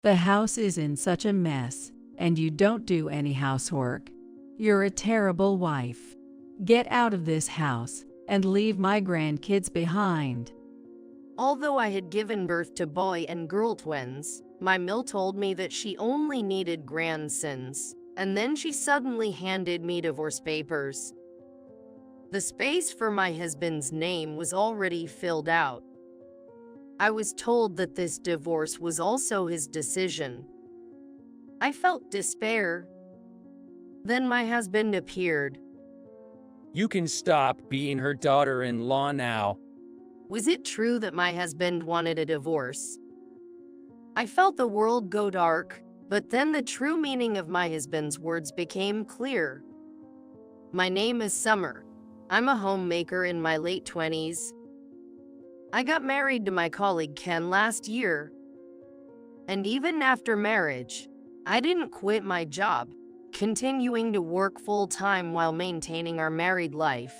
The house is in such a mess, and you don't do any housework. You're a terrible wife. Get out of this house and leave my grandkids behind. Although I had given birth to boy and girl twins, my MIL told me that she only needed grandsons, and then she suddenly handed me divorce papers. The space for my husband's name was already filled out. I was told that this divorce was also his decision. I felt despair. Then my husband appeared. You can stop being her daughter-in-law now. Was it true that my husband wanted a divorce? I felt the world go dark, but then the true meaning of my husband's words became clear. My name is Summer. I'm a homemaker in my late 20s. I got married to my colleague Ken last year. And even after marriage, I didn't quit my job, continuing to work full-time while maintaining our married life.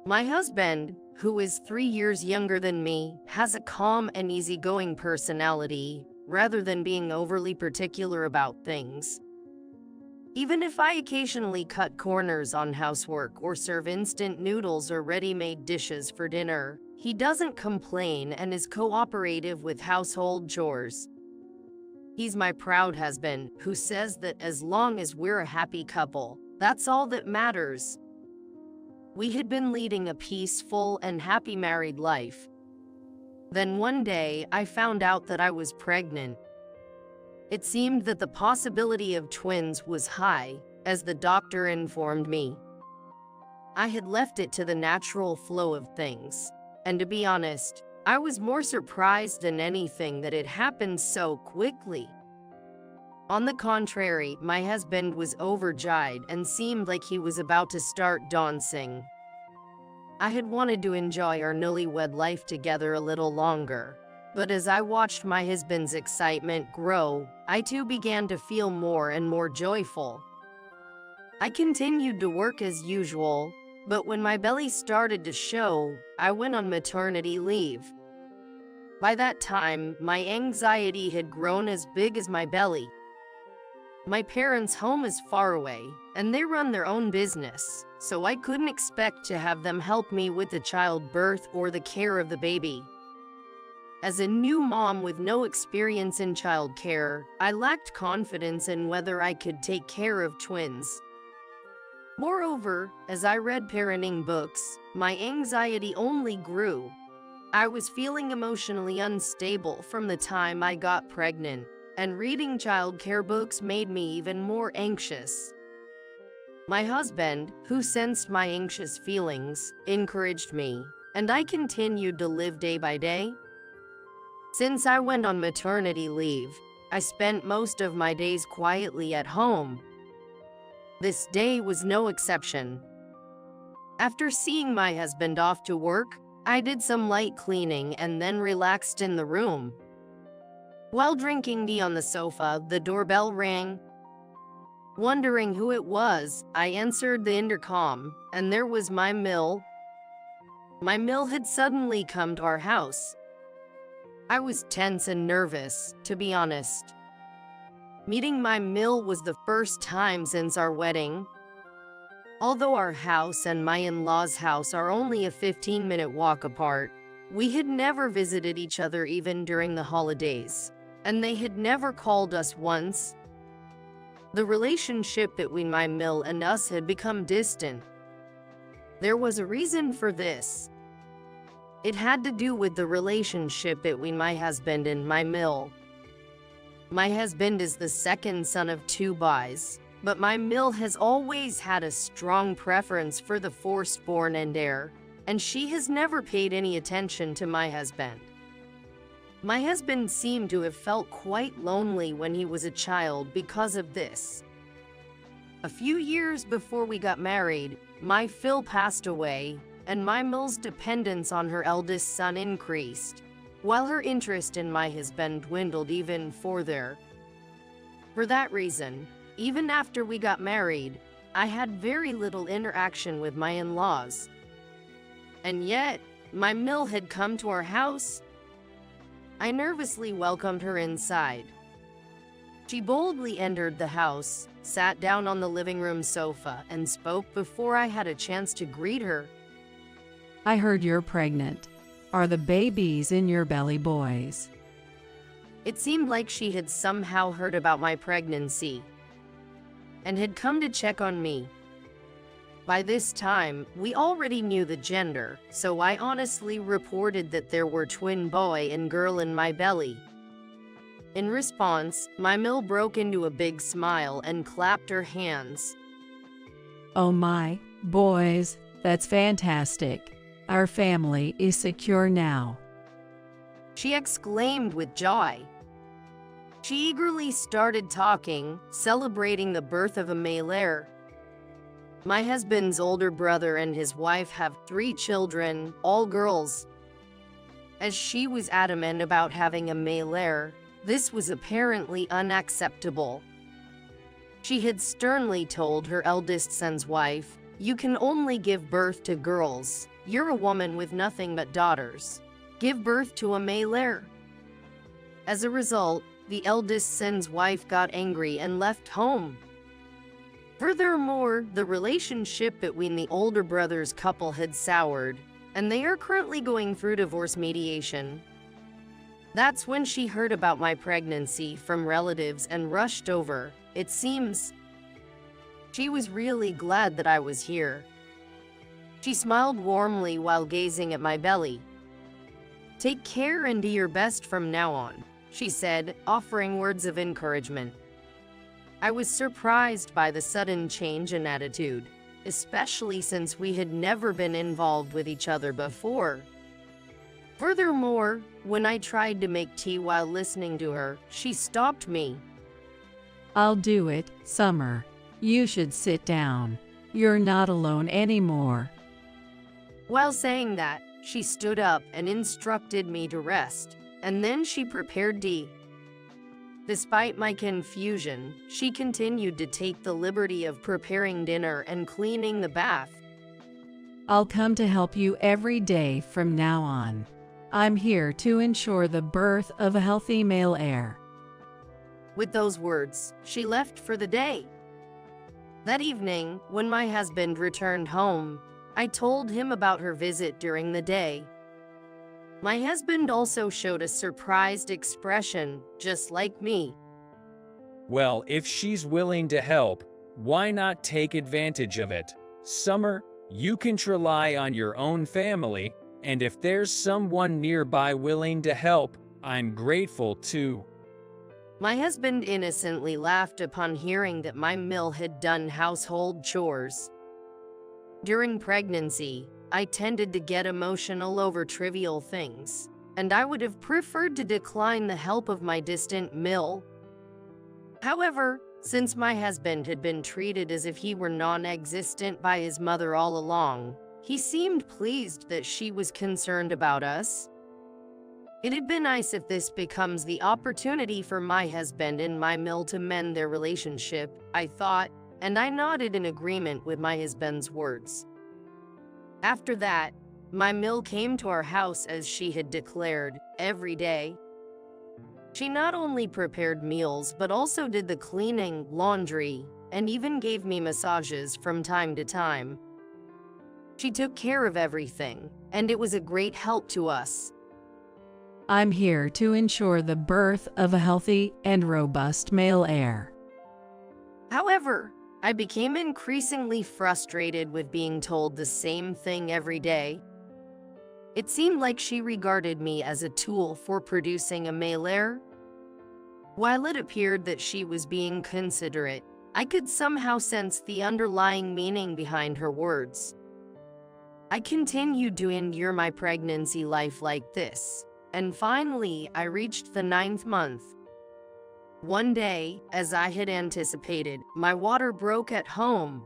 My husband, who is 3 years younger than me, has a calm and easygoing personality, rather than being overly particular about things. Even if I occasionally cut corners on housework or serve instant noodles or ready-made dishes for dinner, he doesn't complain and is cooperative with household chores. He's my proud husband, who says that as long as we're a happy couple, that's all that matters. We had been leading a peaceful and happy married life. Then one day, I found out that I was pregnant. It seemed that the possibility of twins was high, as the doctor informed me. I had left it to the natural flow of things, and to be honest, I was more surprised than anything that it happened so quickly. On the contrary, my husband was overjoyed and seemed like he was about to start dancing. I had wanted to enjoy our newlywed life together a little longer, but as I watched my husband's excitement grow, I too began to feel more and more joyful. I continued to work as usual, but when my belly started to show, I went on maternity leave. By that time, my anxiety had grown as big as my belly. My parents' home is far away, and they run their own business, so I couldn't expect to have them help me with the childbirth or the care of the baby. As a new mom with no experience in childcare, I lacked confidence in whether I could take care of twins. Moreover, as I read parenting books, my anxiety only grew. I was feeling emotionally unstable from the time I got pregnant, and reading childcare books made me even more anxious. My husband, who sensed my anxious feelings, encouraged me, and I continued to live day by day. Since I went on maternity leave, I spent most of my days quietly at home. This day was no exception. After seeing my husband off to work, I did some light cleaning and then relaxed in the room. While drinking tea on the sofa, the doorbell rang. Wondering who it was, I answered the intercom, and there was my MIL. My MIL had suddenly come to our house. I was tense and nervous, to be honest. Meeting my MIL was the first time since our wedding. Although our house and my in-laws' house are only a 15-minute walk apart, we had never visited each other even during the holidays, and they had never called us once. The relationship between my MIL and us had become distant. There was a reason for this. It had to do with the relationship between my husband and my MIL. My husband is the second son of 2 boys, but my MIL has always had a strong preference for the firstborn and heir, and she has never paid any attention to my husband. My husband seemed to have felt quite lonely when he was a child because of this. A few years before we got married, my Phil passed away, and my MIL's dependence on her eldest son increased, while her interest in my husband dwindled even further. For that reason, even after we got married, I had very little interaction with my in-laws. And yet, my MIL had come to our house. I nervously welcomed her inside, She boldly entered the house, sat down on the living room sofa, and spoke before I had a chance to greet her. I heard you're pregnant. Are the babies in your belly boys? It seemed like she had somehow heard about my pregnancy and had come to check on me. By this time, we already knew the gender, so I honestly reported that there were twin boy and girl in my belly. In response, my MIL broke into a big smile and clapped her hands. Oh my, boys, that's fantastic. Our family is secure now. She exclaimed with joy. She eagerly started talking, celebrating the birth of a male heir. My husband's older brother and his wife have 3 children, all girls. As she was adamant about having a male heir, this was apparently unacceptable. She had sternly told her eldest son's wife, "You can only give birth to girls. You're a woman with nothing but daughters. Give birth to a male heir." As a result, the eldest son's wife got angry and left home. Furthermore, the relationship between the older brother's couple had soured, and they are currently going through divorce mediation. That's when she heard about my pregnancy from relatives and rushed over, it seems. She was really glad that I was here. She smiled warmly while gazing at my belly. "Take care and do your best from now on," she said, offering words of encouragement. I was surprised by the sudden change in attitude, especially since we had never been involved with each other before. Furthermore, when I tried to make tea while listening to her, she stopped me. I'll do it, Summer. You should sit down. You're not alone anymore. While saying that, she stood up and instructed me to rest, and then she prepared tea. Despite my confusion, she continued to take the liberty of preparing dinner and cleaning the bath. I'll come to help you every day from now on. I'm here to ensure the birth of a healthy male heir. With those words, she left for the day. That evening, when my husband returned home, I told him about her visit during the day. My husband also showed a surprised expression, just like me. Well, if she's willing to help, why not take advantage of it? Summer, you can rely on your own family, and if there's someone nearby willing to help, I'm grateful too. My husband innocently laughed upon hearing that my MIL had done household chores. During pregnancy, I tended to get emotional over trivial things, and I would have preferred to decline the help of my distant MIL. However, since my husband had been treated as if he were non-existent by his mother all along, he seemed pleased that she was concerned about us. It'd be nice if this becomes the opportunity for my husband and my MIL to mend their relationship, I thought, and I nodded in agreement with my husband's words. After that, my MIL came to our house as she had declared, every day. She not only prepared meals but also did the cleaning, laundry, and even gave me massages from time to time. She took care of everything, and it was a great help to us. I'm here to ensure the birth of a healthy and robust male heir. However, I became increasingly frustrated with being told the same thing every day. It seemed like she regarded me as a tool for producing a male heir. While it appeared that she was being considerate, I could somehow sense the underlying meaning behind her words. I continued to endure my pregnancy life like this, and finally I reached the 9th month. One day, as I had anticipated, my water broke at home.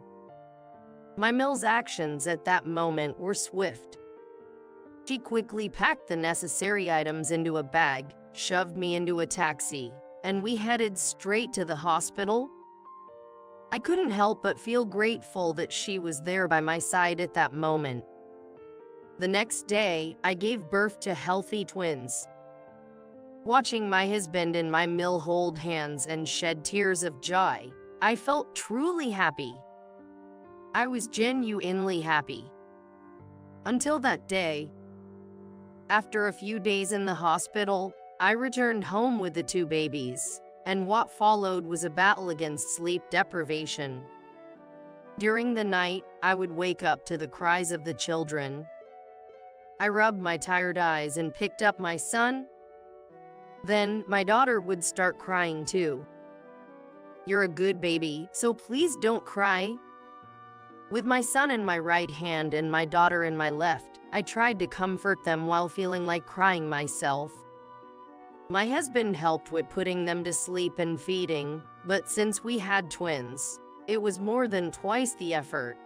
My MIL's actions at that moment were swift. She quickly packed the necessary items into a bag, shoved me into a taxi, and we headed straight to the hospital. I couldn't help but feel grateful that she was there by my side at that moment. The next day, I gave birth to healthy twins. Watching my husband and my MIL hold hands and shed tears of joy, I felt truly happy. I was genuinely happy. Until that day. After a few days in the hospital, I returned home with the 2 babies, and what followed was a battle against sleep deprivation. During the night, I would wake up to the cries of the children. I rubbed my tired eyes and picked up my son. Then, my daughter would start crying too. "You're a good baby, so please don't cry." With my son in my right hand and my daughter in my left, I tried to comfort them while feeling like crying myself. My husband helped with putting them to sleep and feeding, but since we had twins, it was more than twice the effort.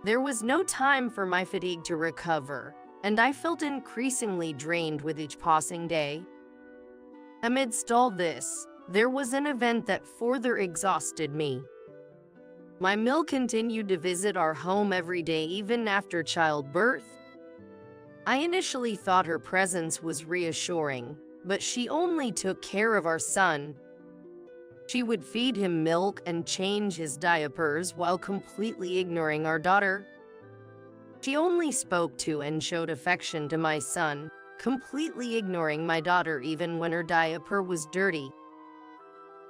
There was no time for my fatigue to recover, and I felt increasingly drained with each passing day. Amidst all this, there was an event that further exhausted me. My MIL continued to visit our home every day even after childbirth. I initially thought her presence was reassuring, but she only took care of our son. She would feed him milk and change his diapers while completely ignoring our daughter. She only spoke to and showed affection to my son, completely ignoring my daughter even when her diaper was dirty.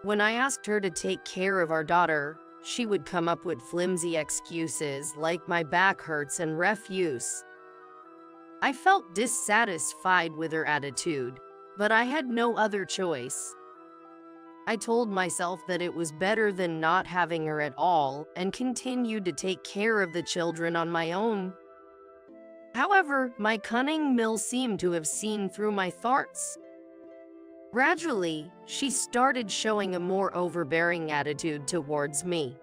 When I asked her to take care of our daughter, she would come up with flimsy excuses like my back hurts and refuse. I felt dissatisfied with her attitude, but I had no other choice. I told myself that it was better than not having her at all and continued to take care of the children on my own. However, my cunning MIL seemed to have seen through my thoughts. Gradually, she started showing a more overbearing attitude towards me.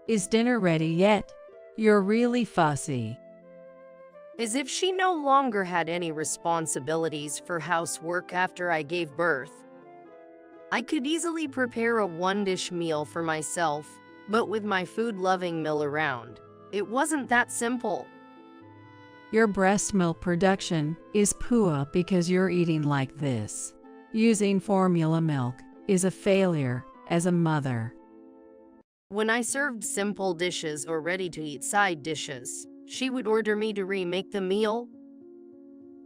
Is dinner ready yet? You're really fussy. As if she no longer had any responsibilities for housework after I gave birth. I could easily prepare a one-dish meal for myself, but with my food-loving MIL around, it wasn't that simple. Your breast milk production is poor because you're eating like this. Using formula milk is a failure as a mother. When I served simple dishes or ready-to-eat side dishes, she would order me to remake the meal.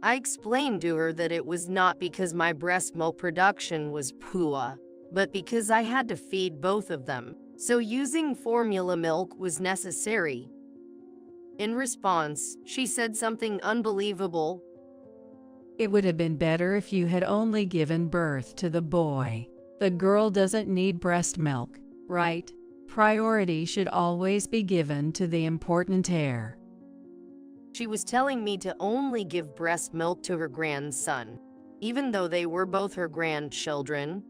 I explained to her that it was not because my breast milk production was poor, but because I had to feed both of them, so using formula milk was necessary. In response, she said something unbelievable. It would have been better if you had only given birth to the boy. The girl doesn't need breast milk, right? Priority should always be given to the important heir. She was telling me to only give breast milk to her grandson, even though they were both her grandchildren.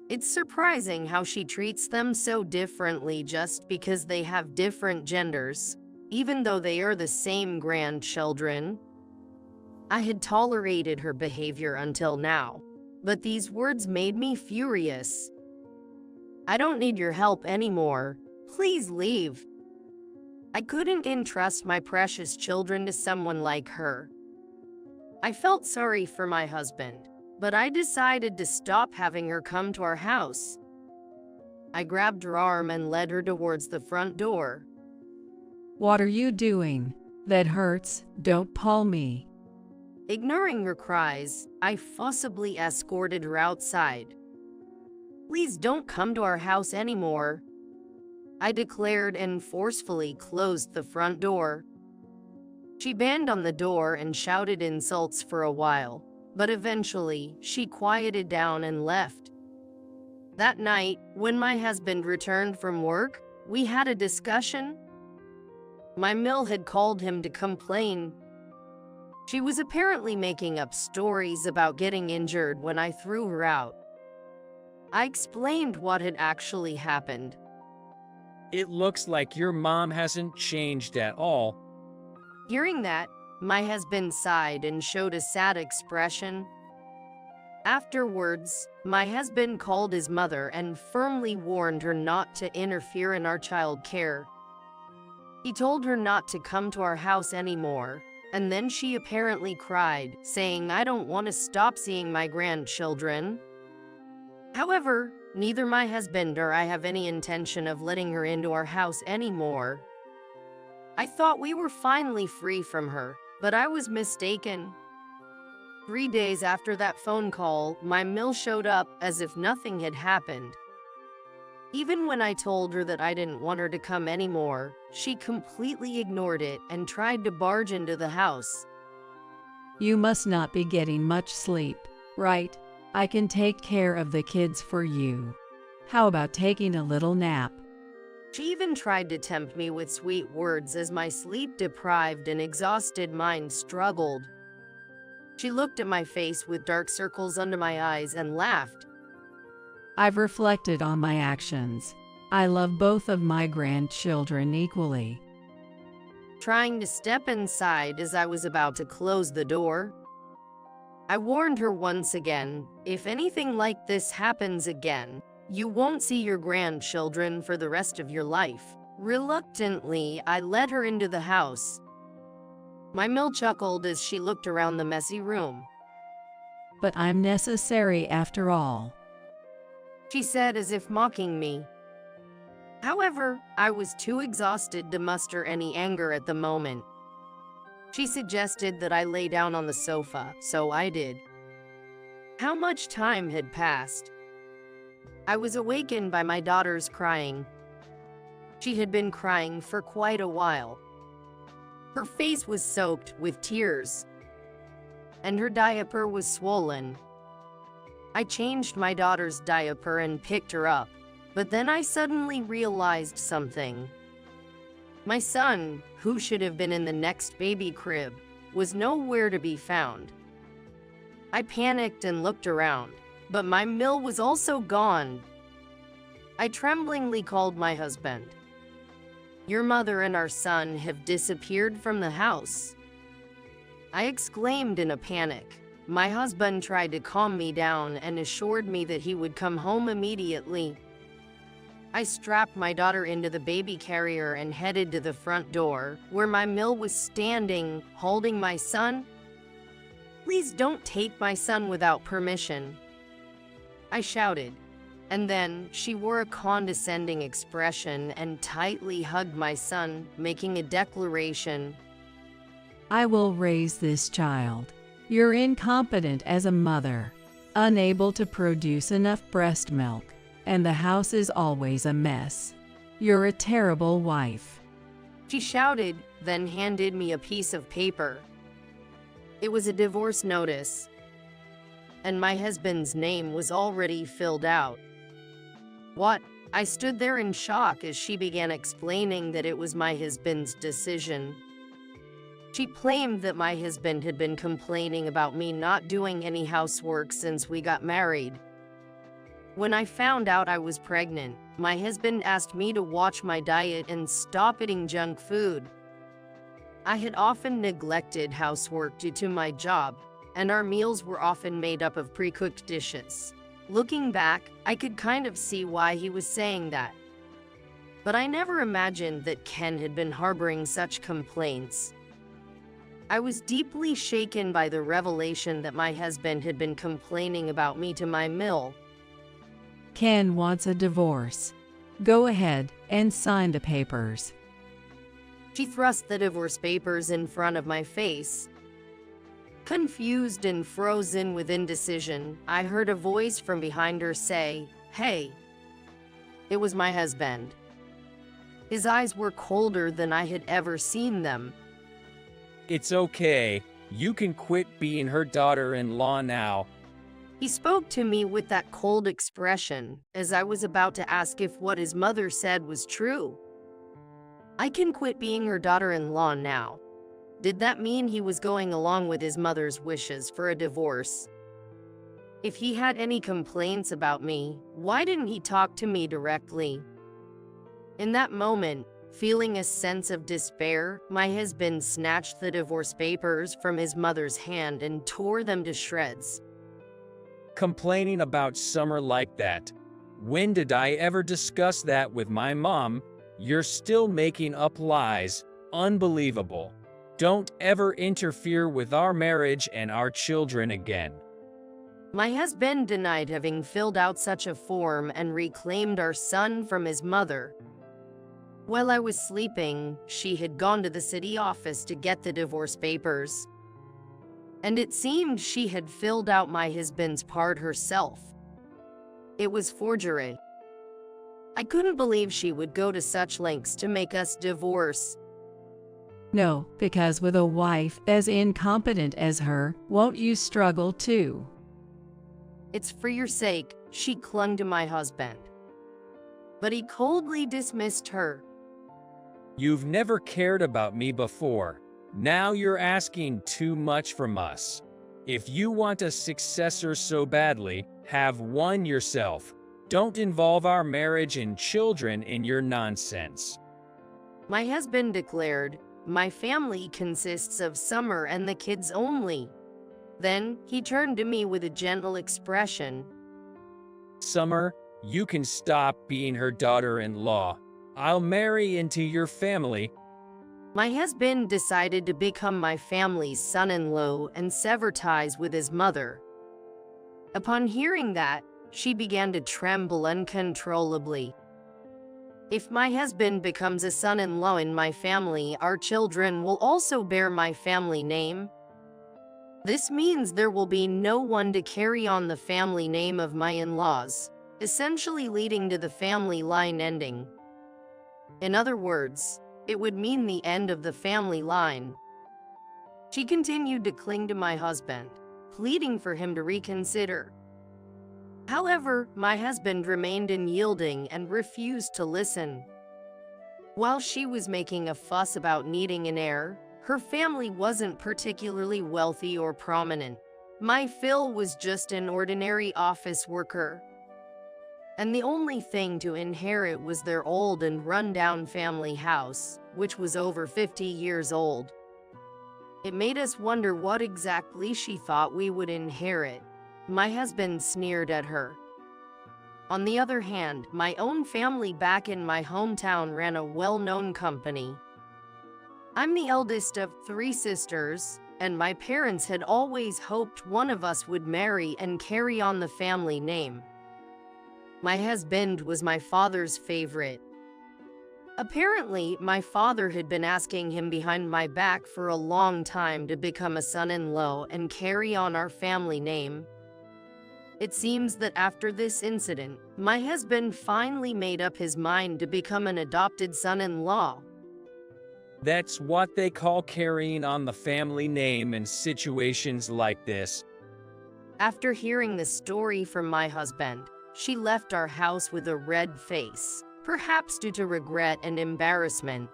It's surprising how she treats them so differently just because they have different genders, even though they are the same grandchildren. I had tolerated her behavior until now, but these words made me furious. "I don't need your help anymore. Please leave." I couldn't entrust my precious children to someone like her. I felt sorry for my husband, but I decided to stop having her come to our house. I grabbed her arm and led her towards the front door. What are you doing? That hurts, don't pull me. Ignoring her cries, I forcibly escorted her outside. "Please don't come to our house anymore," I declared and forcefully closed the front door. She banged on the door and shouted insults for a while, but eventually she quieted down and left. That night, when my husband returned from work, we had a discussion. My MIL had called him to complain. She was apparently making up stories about getting injured when I threw her out. I explained what had actually happened. It looks like your mom hasn't changed at all. Hearing that, my husband sighed and showed a sad expression. Afterwards, my husband called his mother and firmly warned her not to interfere in our child care. He told her not to come to our house anymore, and then she apparently cried, saying I don't want to stop seeing my grandchildren. However, neither my husband or I have any intention of letting her into our house anymore. I thought we were finally free from her, but I was mistaken. 3 days after that phone call, my MIL showed up as if nothing had happened. Even when I told her that I didn't want her to come anymore, she completely ignored it and tried to barge into the house. You must not be getting much sleep, right? I can take care of the kids for you. How about taking a little nap? She even tried to tempt me with sweet words as my sleep-deprived and exhausted mind struggled. She looked at my face with dark circles under my eyes and laughed. I've reflected on my actions. I love both of my grandchildren equally. Trying to step inside as I was about to close the door, I warned her once again, if anything like this happens again, you won't see your grandchildren for the rest of your life. Reluctantly, I led her into the house. My MIL chuckled as she looked around the messy room. But I'm necessary after all, She said as if mocking me. However, I was too exhausted to muster any anger at the moment. She suggested that I lay down on the sofa, so I did. How much time had passed? I was awakened by my daughter's crying. She had been crying for quite a while. Her face was soaked with tears, and her diaper was swollen. I changed my daughter's diaper and picked her up, but then I suddenly realized something. My son, who should have been in the next baby crib, was nowhere to be found. I panicked and looked around, but my MIL was also gone. I tremblingly called my husband. Your mother and our son have disappeared from the house, I exclaimed in a panic. My husband tried to calm me down and assured me that he would come home immediately. I strapped my daughter into the baby carrier and headed to the front door, where my MIL was standing, holding my son. Please don't take my son without permission, I shouted. And then she wore a condescending expression and tightly hugged my son, making a declaration. I will raise this child. You're incompetent as a mother, unable to produce enough breast milk, and the house is always a mess. You're a terrible wife. She shouted, then handed me a piece of paper. It was a divorce notice, and my husband's name was already filled out. What? I stood there in shock as she began explaining that it was my husband's decision. She claimed that my husband had been complaining about me not doing any housework since we got married. When I found out I was pregnant, my husband asked me to watch my diet and stop eating junk food. I had often neglected housework due to my job, and our meals were often made up of pre-cooked dishes. Looking back, I could kind of see why he was saying that. But I never imagined that Ken had been harboring such complaints. I was deeply shaken by the revelation that my husband had been complaining about me to my MIL. Ken wants a divorce. Go ahead and sign the papers. She thrust the divorce papers in front of my face. Confused and frozen with indecision, I heard a voice from behind her say, "Hey." It was my husband. His eyes were colder than I had ever seen them. It's okay. You can quit being her daughter-in-law now. He spoke to me with that cold expression, as I was about to ask if what his mother said was true. I can quit being her daughter-in-law now. Did that mean he was going along with his mother's wishes for a divorce? If he had any complaints about me, why didn't he talk to me directly? In that moment, feeling a sense of despair, my husband snatched the divorce papers from his mother's hand and tore them to shreds. Complaining about Summer like that. When did I ever discuss that with my mom? You're still making up lies. Unbelievable. Don't ever interfere with our marriage and our children again. My husband denied having filled out such a form and reclaimed our son from his mother. While I was sleeping, she had gone to the city office to get the divorce papers. And it seemed she had filled out my husband's part herself. It was forgery. I couldn't believe she would go to such lengths to make us divorce. No, because with a wife as incompetent as her, won't you struggle too? It's for your sake, she clung to my husband. But he coldly dismissed her. You've never cared about me before. Now you're asking too much from us. If you want a successor so badly, have one yourself. Don't involve our marriage and children in your nonsense. My husband declared, my family consists of Summer and the kids only. Then, he turned to me with a gentle expression. Summer, you can stop being her daughter-in-law. I'll marry into your family. My husband decided to become my family's son-in-law and sever ties with his mother. Upon hearing that, she began to tremble uncontrollably. If my husband becomes a son-in-law in my family, our children will also bear my family name. This means there will be no one to carry on the family name of my in-laws, essentially leading to the family line ending. In other words, it would mean the end of the family line. She continued to cling to my husband, pleading for him to reconsider. However, my husband remained unyielding and refused to listen. While she was making a fuss about needing an heir, her family wasn't particularly wealthy or prominent. My Phil was just an ordinary office worker. And the only thing to inherit was their old and run-down family house, which was over 50 years old. It made us wonder what exactly she thought we would inherit. My husband sneered at her. On the other hand, my own family back in my hometown ran a well-known company. I'm the eldest of 3 sisters, and my parents had always hoped one of us would marry and carry on the family name. My husband was my father's favorite. Apparently, my father had been asking him behind my back for a long time to become a son-in-law and carry on our family name. It seems that after this incident, my husband finally made up his mind to become an adopted son-in-law. That's what they call carrying on the family name in situations like this. After hearing the story from my husband, she left our house with a red face, perhaps due to regret and embarrassment.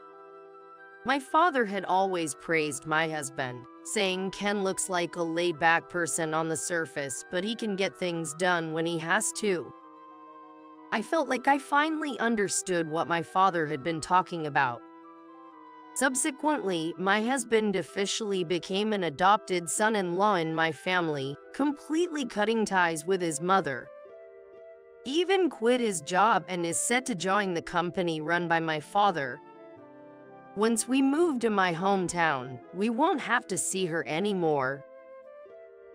My father had always praised my husband, saying Ken looks like a laid-back person on the surface, but he can get things done when he has to. I felt like I finally understood what my father had been talking about. Subsequently, my husband officially became an adopted son-in-law in my family, completely cutting ties with his mother. He even quit his job and is set to join the company run by my father. Once we move to my hometown, we won't have to see her anymore.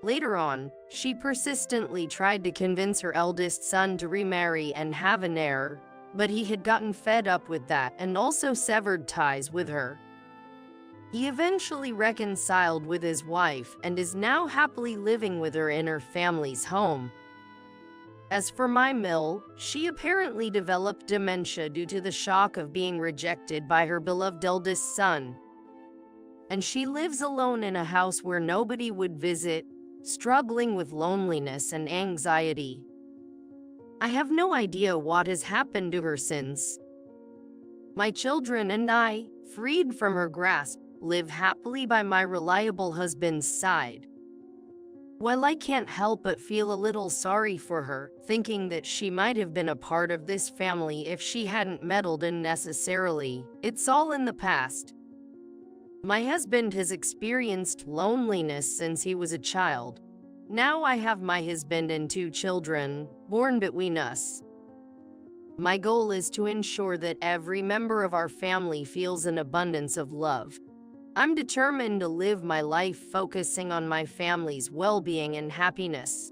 Later on, she persistently tried to convince her eldest son to remarry and have an heir, but he had gotten fed up with that and also severed ties with her. He eventually reconciled with his wife and is now happily living with her in her family's home. As for my MIL, she apparently developed dementia due to the shock of being rejected by her beloved eldest son. And she lives alone in a house where nobody would visit, struggling with loneliness and anxiety. I have no idea what has happened to her since. My children and I, freed from her grasp, live happily by my reliable husband's side. While I can't help but feel a little sorry for her, thinking that she might have been a part of this family if she hadn't meddled unnecessarily, it's all in the past. My husband has experienced loneliness since he was a child. Now I have my husband and 2 children, born between us. My goal is to ensure that every member of our family feels an abundance of love. I'm determined to live my life focusing on my family's well-being and happiness.